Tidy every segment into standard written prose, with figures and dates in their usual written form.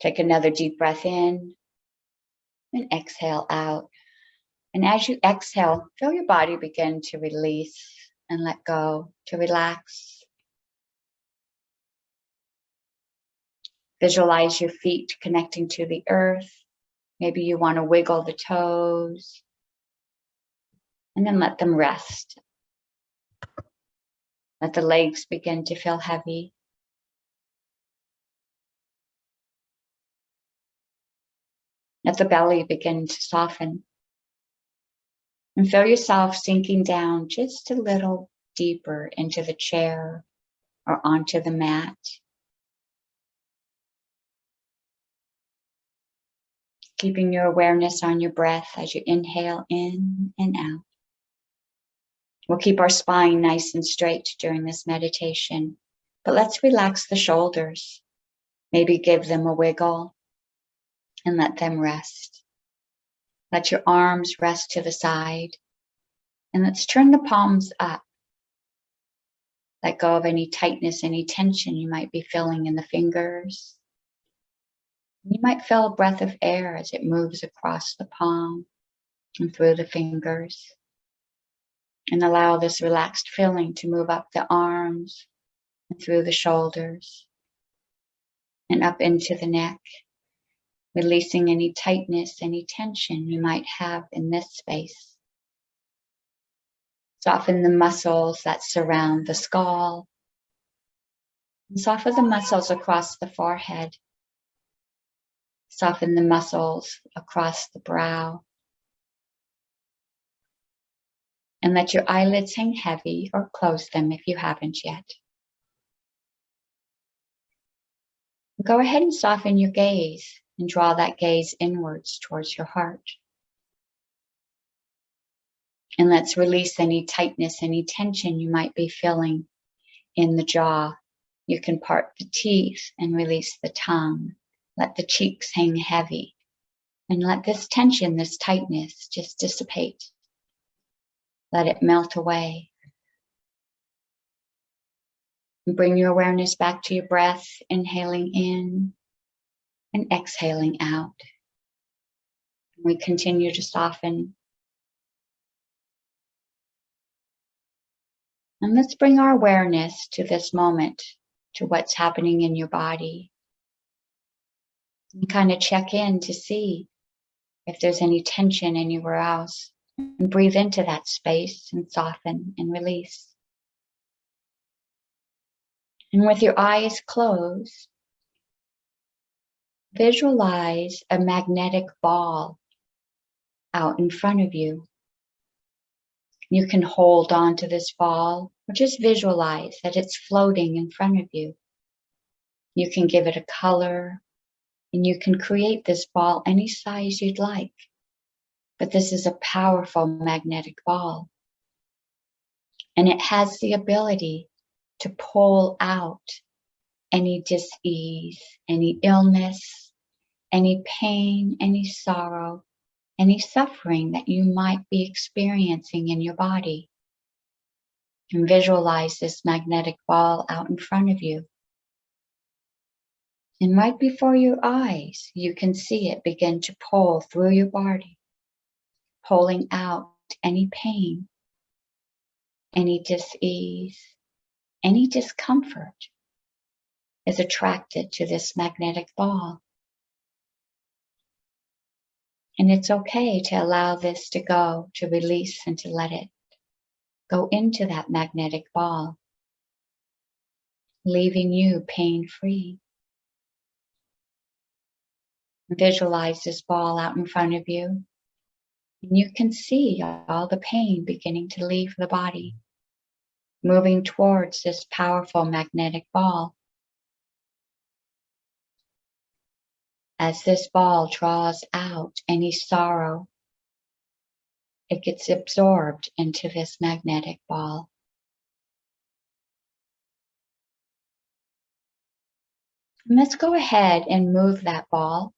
Take another deep breath in and exhale out. And as you exhale, feel your body begin to release and let go, to relax. Visualize your feet connecting to the earth. Maybe you want to wiggle the toes and then let them rest. Let the legs begin to feel heavy. Let the belly begin to soften. And feel yourself sinking down just a little deeper into the chair or onto the mat. Keeping your awareness on your breath as you inhale in and out. We'll keep our spine nice and straight during this meditation, but let's relax the shoulders. Maybe give them a wiggle and let them rest. Let your arms rest to the side, and let's turn the palms up. Let go of any tightness, any tension you might be feeling in the fingers. You might feel a breath of air as it moves across the palm and through the fingers. And allow this relaxed feeling to move up the arms and through the shoulders and up into the neck, releasing any tightness, any tension you might have in this space. Soften the muscles that surround the skull. And soften the muscles across the forehead. Soften the muscles across the brow. And let your eyelids hang heavy or close them if you haven't yet. Go ahead and soften your gaze and draw that gaze inwards towards your heart. And let's release any tightness, any tension you might be feeling in the jaw. You can part the teeth and release the tongue. Let the cheeks hang heavy. And let this tension, this tightness just dissipate. Let it melt away. And bring your awareness back to your breath, inhaling in and exhaling out. We continue to soften. And let's bring our awareness to this moment, to what's happening in your body. And kind of check in to see if there's any tension anywhere else. And breathe into that space and soften and release. And with your eyes closed, visualize a magnetic ball out in front of you. You can hold on to this ball or just visualize that it's floating in front of you. You can give it a color and you can create this ball any size you'd like. But this is a powerful magnetic ball. And it has the ability to pull out any dis-ease, any illness, any pain, any sorrow, any suffering that you might be experiencing in your body. And visualize this magnetic ball out in front of you. And right before your eyes, you can see it begin to pull through your body, pulling out any pain, any dis-ease, any discomfort is attracted to this magnetic ball. And it's okay to allow this to go, to release and to let it go into that magnetic ball, leaving you pain-free. Visualize this ball out in front of you, and you can see all the pain beginning to leave the body, moving towards this powerful magnetic ball. As this ball draws out any sorrow, it gets absorbed into this magnetic ball. And let's go ahead and move that ball.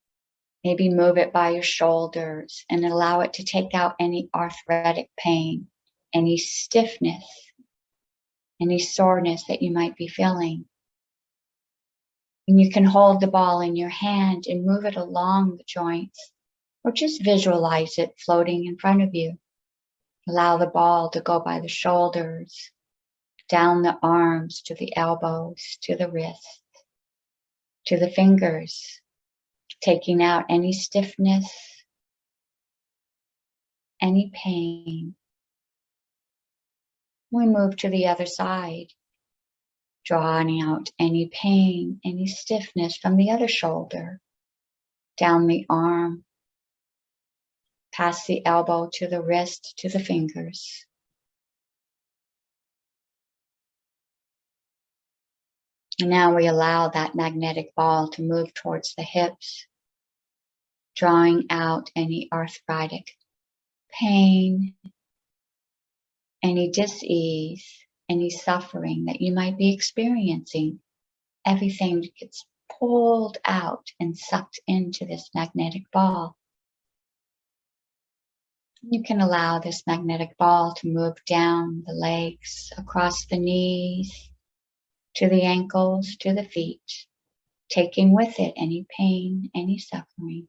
Maybe move it by your shoulders and allow it to take out any arthritic pain, any stiffness, any soreness that you might be feeling. And you can hold the ball in your hand and move it along the joints, or just visualize it floating in front of you. Allow the ball to go by the shoulders, down the arms to the elbows, to the wrists, to the fingers, taking out any stiffness, any pain. We move to the other side, drawing out any pain, any stiffness from the other shoulder, down the arm, past the elbow to the wrist, to the fingers. And now we allow that magnetic ball to move towards the hips, drawing out any arthritic pain, any dis-ease, any suffering that you might be experiencing. Everything gets pulled out and sucked into this magnetic ball. You can allow this magnetic ball to move down the legs, across the knees, to the ankles, to the feet, taking with it any pain, any suffering.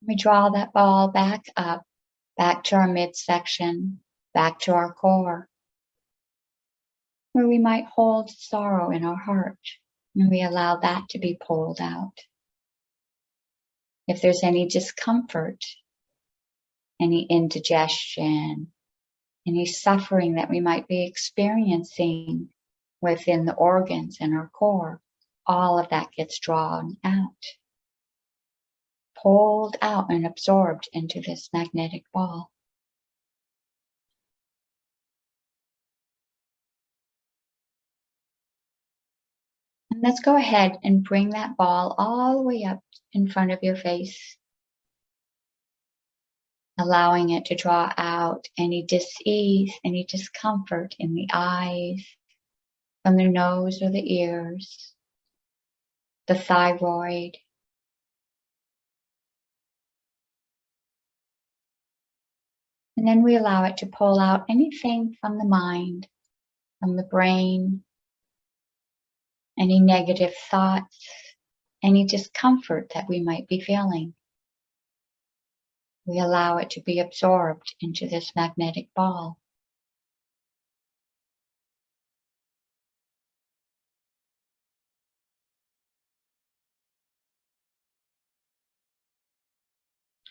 We draw that ball back up, back to our midsection, back to our core, where we might hold sorrow in our heart, and we allow that to be pulled out. If there's any discomfort, any indigestion, any suffering that we might be experiencing within the organs in our core, all of that gets drawn out, pulled out and absorbed into this magnetic ball. And let's go ahead and bring that ball all the way up in front of your face, allowing it to draw out any dis-ease, any discomfort in the eyes, from the nose or the ears, the thyroid, and then we allow it to pull out anything from the mind, from the brain, any negative thoughts, any discomfort that we might be feeling. We allow it to be absorbed into this magnetic ball.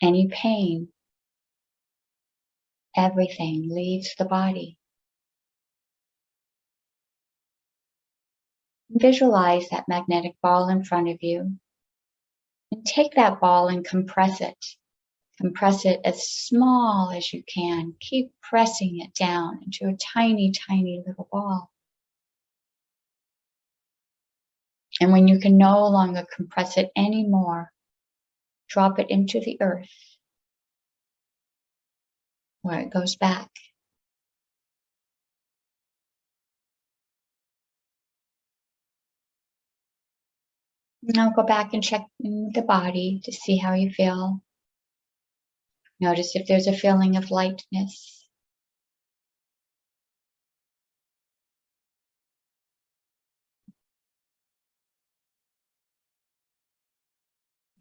Any pain, everything leaves the body. Visualize that magnetic ball in front of you and take that ball and compress it. Compress it as small as you can. Keep pressing it down into a tiny, tiny little ball. And when you can no longer compress it anymore, drop it into the earth, where it goes back. Now go back and check in the body to see how you feel. Notice if there's a feeling of lightness.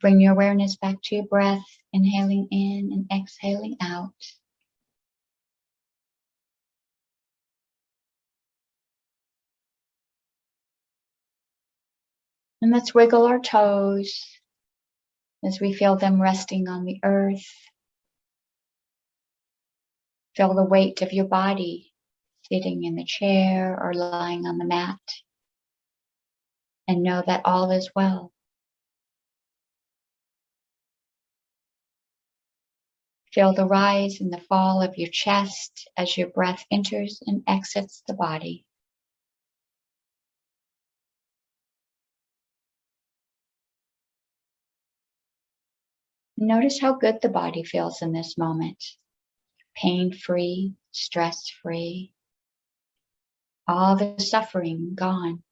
Bring your awareness back to your breath, inhaling in and exhaling out. And let's wiggle our toes as we feel them resting on the earth. Feel the weight of your body sitting in the chair or lying on the mat. And know that all is well. Feel the rise and the fall of your chest as your breath enters and exits the body. Notice how good the body feels in this moment. Pain-free, stress-free, all the suffering gone.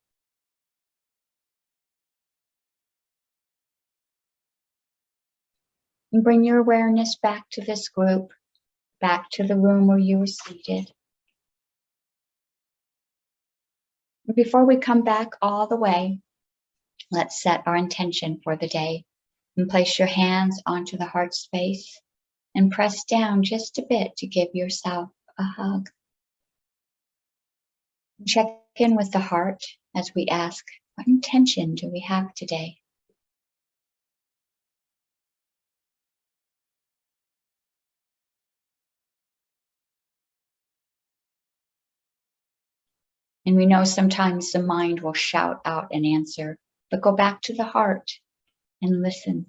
And bring your awareness back to this group, back to the room where you were seated. Before we come back all the way, let's set our intention for the day and place your hands onto the heart space and press down just a bit to give yourself a hug. Check in with the heart as we ask, what intention do we have today? And we know sometimes the mind will shout out an answer, but go back to the heart and listen.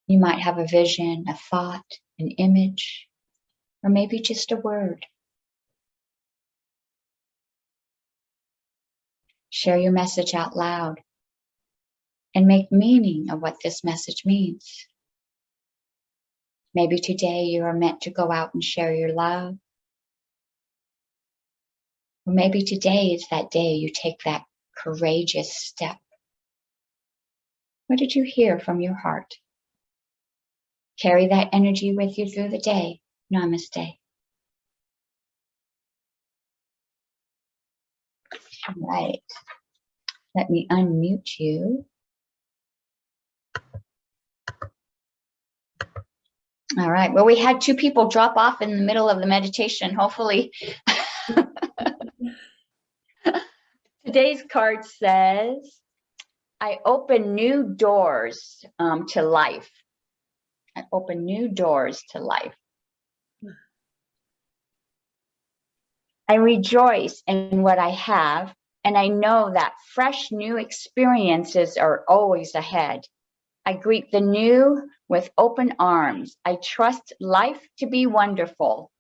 You might have a vision, a thought, an image, or maybe just a word. Share your message out loud and make meaning of what this message means. Maybe today you are meant to go out and share your love. Or maybe today is that day you take that courageous step. What did you hear from your heart? Carry that energy with you through the day. Namaste. All right. Let me unmute you. All right. Well, we had two people drop off in the middle of the meditation. Hopefully. Today's card says, I open new doors to life. I open new doors to life. I rejoice in what I have, and I know that fresh new experiences are always ahead. I greet the new with open arms. I trust life to be wonderful.